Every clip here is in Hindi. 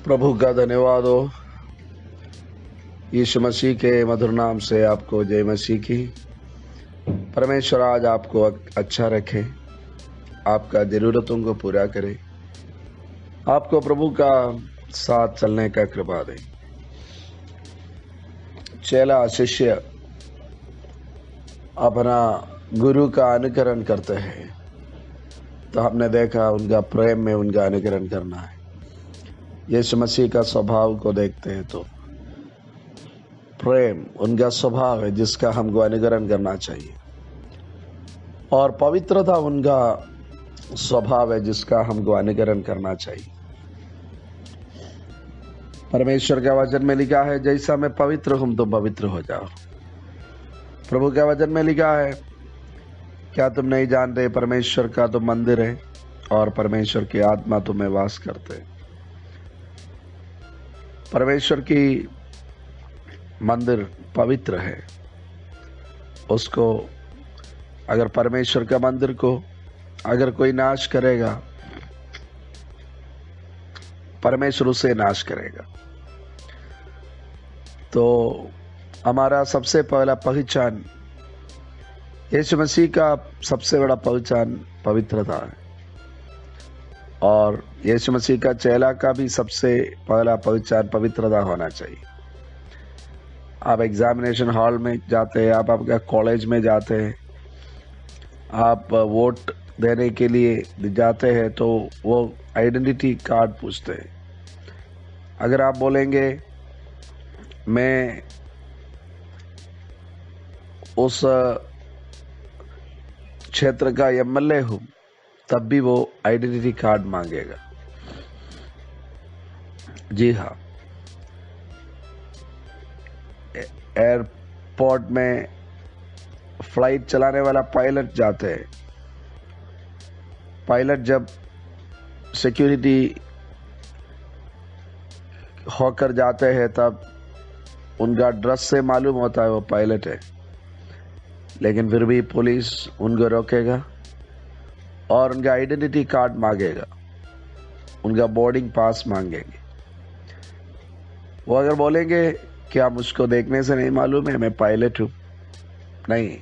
प्रभु का धन्यवाद हो। यीशु मसीह के मधुर नाम से आपको जय मसीह की। परमेश्वर आज आपको अच्छा रखे, आपका ज़रूरतों को पूरा करे, आपको प्रभु का साथ चलने का कृपा दे। चेला शिष्य अपना गुरु का अनुकरण करते हैं, तो हमने देखा उनका प्रेम में उनका अनुकरण करना है। यीशु मसीह का स्वभाव को देखते हैं तो प्रेम उनका स्वभाव है जिसका हमको अनुकरण करना चाहिए, और पवित्रता उनका स्वभाव है जिसका हमको अनुकरण करना चाहिए। परमेश्वर का वचन में लिखा है, जैसा मैं पवित्र हूं तुम पवित्र हो जाओ। प्रभु के वचन में लिखा है, क्या तुम नहीं जानते परमेश्वर का तो मंदिर है और परमेश्वर की आत्मा तुम्हें वास करते। परमेश्वर की मंदिर पवित्र है। उसको अगर परमेश्वर का मंदिर को अगर कोई नाश करेगा, परमेश्वर उसे नाश करेगा। तो हमारा सबसे पहला पहचान, यीशु मसीह का सबसे बड़ा पहचान पवित्रता है, और यीशु मसीह का चेला का भी सबसे पहला पहचान पवित्रता होना चाहिए। आप एग्जामिनेशन हॉल में जाते हैं, आप आपका कॉलेज में जाते हैं, आप वोट देने के लिए जाते हैं, तो वो आइडेंटिटी कार्ड पूछते हैं। अगर आप बोलेंगे मैं उस क्षेत्र का एमएलए हूं, तब भी वो आइडेंटिटी कार्ड मांगेगा। जी हाँ, एयरपोर्ट में फ्लाइट चलाने वाला पायलट जाते हैं। पायलट जब सिक्योरिटी होकर जाते हैं, तब उनका ड्रेस से मालूम होता है वो पायलट है, लेकिन फिर भी पुलिस उनको रोकेगा और उनका आइडेंटिटी कार्ड मांगेगा, उनका बोर्डिंग पास मांगेंगे। वो अगर बोलेंगे क्या मुझको देखने से नहीं मालूम है मैं पायलट हूं, नहीं,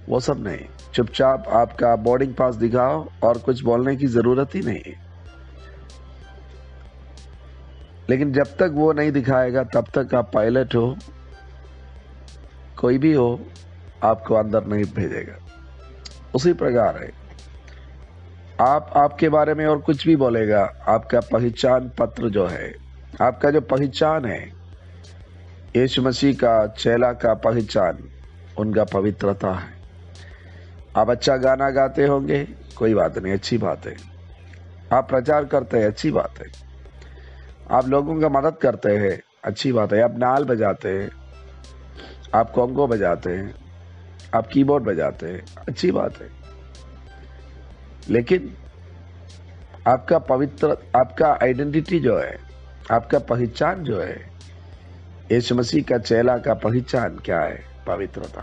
वो सब नहीं। चुपचाप आपका बोर्डिंग पास दिखाओ और कुछ बोलने की जरूरत ही नहीं है। लेकिन जब तक वो नहीं दिखाएगा तब तक आप पायलट हो, कोई भी हो, आपको अंदर नहीं भेजेगा। उसी प्रकार है, आप आपके बारे में और कुछ भी बोलेगा, आपका पहचान पत्र जो है, आपका जो पहचान है, यीशु मसीह का चेला का पहचान उनका पवित्रता है। आप अच्छा गाना गाते होंगे, कोई बात नहीं, अच्छी बात है। आप प्रचार करते हैं, अच्छी बात है। आप लोगों का मदद करते हैं, अच्छी बात है। आप नाल बजाते हैं, आप कॉन्गो बजाते हैं, आप कीबोर्ड बजाते हैं, अच्छी बात है। लेकिन आपका आइडेंटिटी जो है, आपका पहचान जो है, यीशु मसीह का चेला का पहचान क्या है? पवित्रता।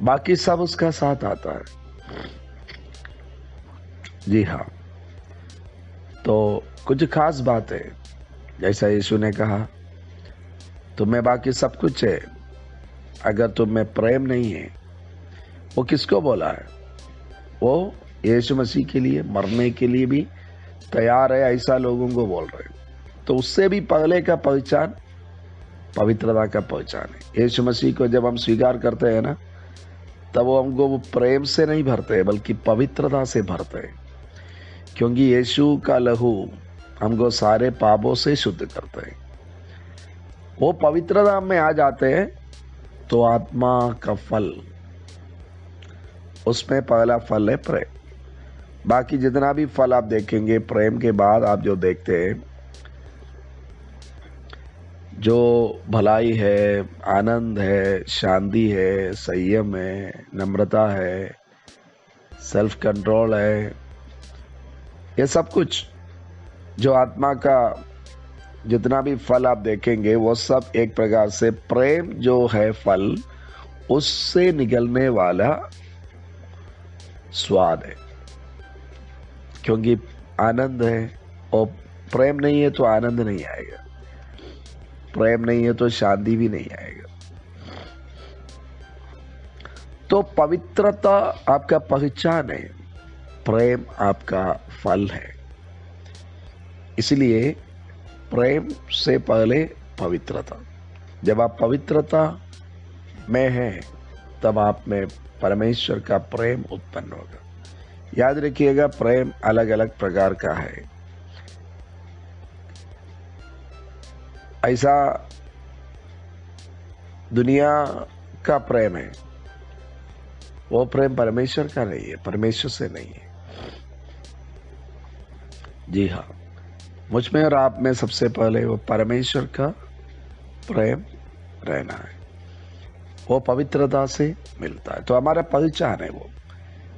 बाकी सब उसका साथ आता है। जी हाँ, तो कुछ खास बात है, जैसा यीशु ने कहा, तुम में बाकी सब कुछ है, अगर तुम में प्रेम नहीं है। वो किसको बोला है? वो यीशु मसीह के लिए मरने के लिए भी तैयार है, ऐसा लोगों को बोल रहे हैं। तो उससे भी पहले का पहचान पवित्रता का पहचान है। यीशु मसीह को जब हम स्वीकार करते हैं ना, तब वो हमको वो प्रेम से नहीं भरते, बल्कि पवित्रता से भरते हैं, क्योंकि यीशु का लहू हमको सारे पापों से शुद्ध करते हैं। वो पवित्रता में आ जाते हैं तो आत्मा का फल, उसमें पहला फल है प्रेम। बाकी जितना भी फल आप देखेंगे, प्रेम के बाद आप जो देखते हैं, जो भलाई है, आनंद है, शांति है, संयम है, नम्रता है, सेल्फ कंट्रोल है, ये सब कुछ जो आत्मा का जितना भी फल आप देखेंगे, वो सब एक प्रकार से प्रेम जो है फल, उससे निकलने वाला स्वाद है। क्योंकि आनंद है और प्रेम नहीं है तो आनंद नहीं आएगा, प्रेम नहीं है तो शांति भी नहीं आएगा। तो पवित्रता आपका पहचान है, प्रेम आपका फल है। इसलिए प्रेम से पहले पवित्रता। जब आप पवित्रता में हैं तब आप में परमेश्वर का प्रेम उत्पन्न होगा। याद रखिएगा, प्रेम अलग अलग प्रकार का है। ऐसा दुनिया का प्रेम है, वो प्रेम परमेश्वर का नहीं है, परमेश्वर से नहीं है। जी हाँ, मुझ में और आप में सबसे पहले वो परमेश्वर का प्रेम रहना है, वो पवित्रता से मिलता है। तो हमारा पहचान है वो,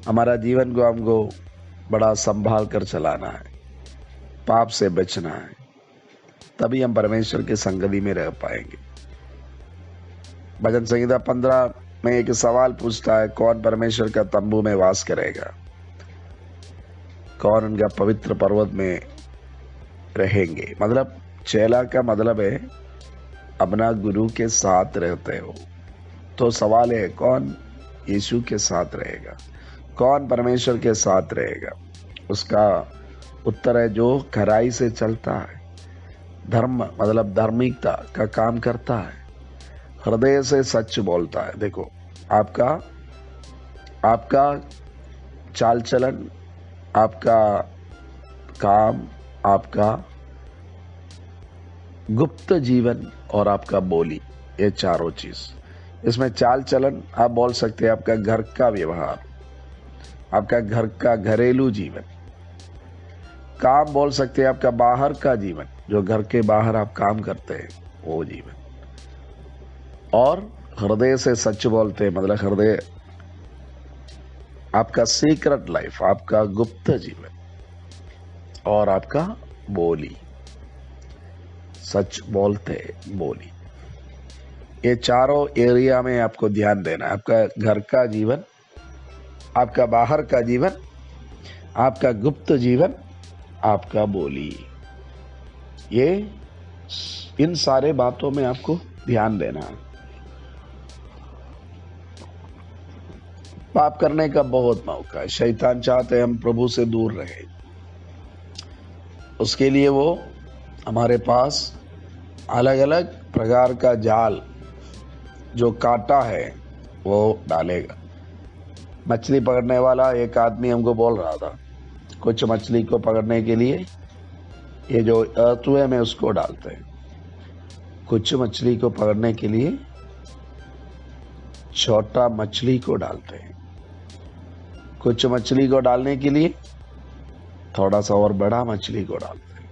हमारा जीवन को हमको बड़ा संभाल कर चलाना है, पाप से बचना है, तभी हम परमेश्वर के संगति में रह पाएंगे। भजन संहिता 15 में एक सवाल पूछता है, कौन परमेश्वर का तंबू में वास करेगा, कौन उनका पवित्र पर्वत में रहेंगे। मतलब चेला का मतलब है अपना गुरु के साथ रहते हो। तो सवाल है, कौन यीशु के साथ रहेगा, कौन परमेश्वर के साथ रहेगा। उसका उत्तर है जो खराई से चलता है, धर्म मतलब धार्मिकता का काम करता है, हृदय से सच बोलता है। देखो, आपका चाल चलन, आपका काम, आपका गुप्त जीवन और आपका बोली, ये चारों चीज। इसमें चाल चलन आप बोल सकते हैं आपका घर का व्यवहार, आपका घर का घरेलू जीवन। काम बोल सकते हैं आपका बाहर का जीवन, जो घर के बाहर आप काम करते हैं वो जीवन। और हृदय से सच बोलते हैं, मतलब हृदय आपका सीक्रेट लाइफ, आपका गुप्त जीवन। और आपका बोली, सच बोलते बोली। ये चारों एरिया में आपको ध्यान देना है। आपका घर का जीवन, आपका बाहर का जीवन, आपका गुप्त जीवन, आपका बोली, ये इन सारे बातों में आपको ध्यान देना है। पाप करने का बहुत मौका है। शैतान चाहते हैं हम प्रभु से दूर रहे, उसके लिए वो हमारे पास अलग अलग प्रकार का जाल, जो कांटा है, वो डालेगा। मछली पकड़ने वाला एक आदमी हमको बोल रहा था, कुछ मछली को पकड़ने के लिए ये जो अर्थवे में उसको डालते हैं, कुछ मछली को पकड़ने के लिए छोटा मछली को डालते हैं, कुछ मछली को डालने के लिए थोड़ा सा और बड़ा मछली को डालते हैं,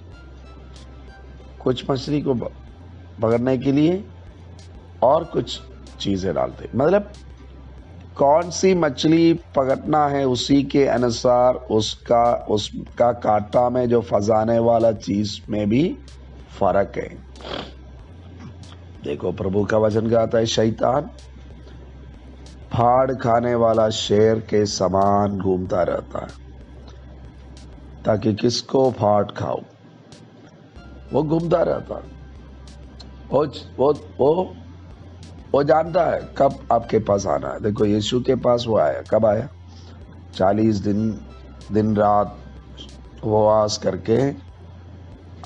कुछ मछली को पकड़ने के लिए और कुछ चीजें डालते हैं। मतलब कौन सी मछली पकड़ना है उसी के अनुसार उसका कांटा में जो फंसाने वाला चीज में भी फर्क है। देखो, प्रभु का वचन कहता है, शैतान फाड़ खाने वाला शेर के समान घूमता रहता है ताकि किसको फाड़ खाओ। वो घूमता रहता है, वो जानता है कब आपके पास आना है। देखो, यीशु के पास वो आया, कब आया? 40 दिन रात उपवास करके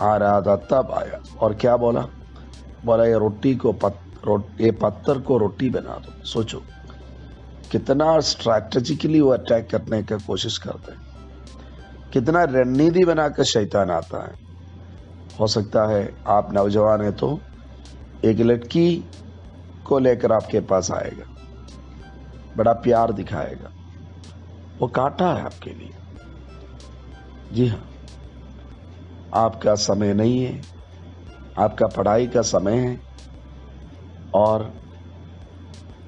आ रहा था, तब आया। और क्या बोला? ये पत्थर को रोटी बना दो। सोचो कितना स्ट्रैटेजिकली वो अटैक करने का कोशिश करते हैं, कितना रणनीति बनाकर शैतान आता है। हो सकता है आप नौजवान है तो एक लड़की को लेकर आपके पास आएगा, बड़ा प्यार दिखाएगा, वो कांटा है आपके लिए। जी हाँ, आपका समय नहीं है, आपका पढ़ाई का समय है, और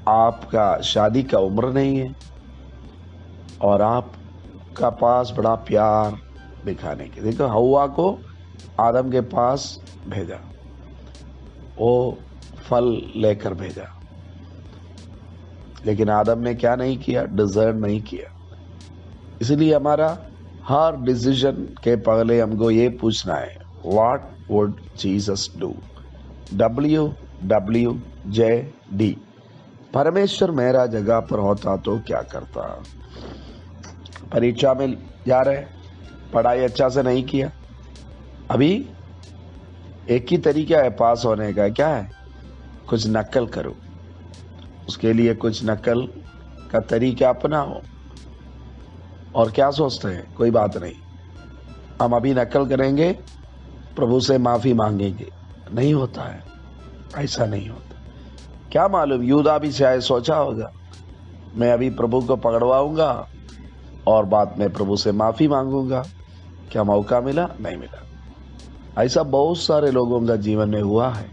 आपका शादी का उम्र नहीं है, और आपका पास बड़ा प्यार दिखाने के। देखो, हव्वा को आदम के पास भेजा, वो फल लेकर भेजा, लेकिन आदम ने क्या नहीं किया? डिजर्व नहीं किया। इसलिए हमारा हर डिसीजन के पहले हमको ये पूछना है, What would Jesus do? WWJD. परमेश्वर मेरा जगह पर होता तो क्या करता? परीक्षा में जा रहे, पढ़ाई अच्छा से नहीं किया, अभी एक ही तरीका है पास होने का, क्या है? कुछ नकल करो। उसके लिए कुछ नकल का तरीका अपनाओ। और क्या सोचते हैं? कोई बात नहीं, हम अभी नकल करेंगे, प्रभु से माफी मांगेंगे। नहीं होता है, ऐसा नहीं होता। क्या मालूम, यूदा भी शायद सोचा होगा, मैं अभी प्रभु को पकड़वाऊंगा और बाद में प्रभु से माफी मांगूंगा। क्या मौका मिला? नहीं मिला। ऐसा बहुत सारे लोगों का जीवन में हुआ है।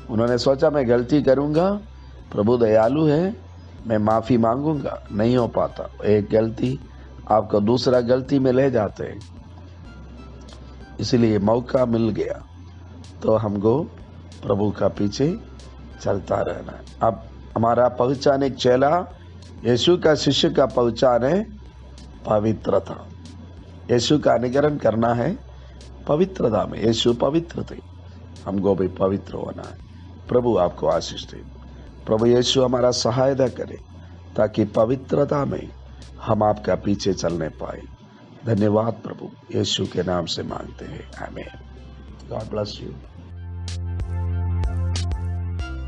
उन्होंने सोचा मैं गलती करूंगा, प्रभु दयालु है, मैं माफी मांगूंगा। नहीं हो पाता। एक गलती आपको दूसरा गलती में ले जाते हैं। इसलिए मौका मिल गया तो हमको प्रभु का पीछे चलता रहना है। अब हमारा पहचान एक चेला, यीशु का शिष्य का पहचान है पवित्रता। यीशु का अनुकरण करना है पवित्रता में। यीशु पवित्र थे, हमको भी पवित्र होना है। प्रभु आपको आशीष दे। प्रभु यीशु हमारा सहायता करे ताकि पवित्रता में हम आपका पीछे चलने पाए। धन्यवाद प्रभु, यीशु के नाम से मांगते हैं, आमीन। God bless you.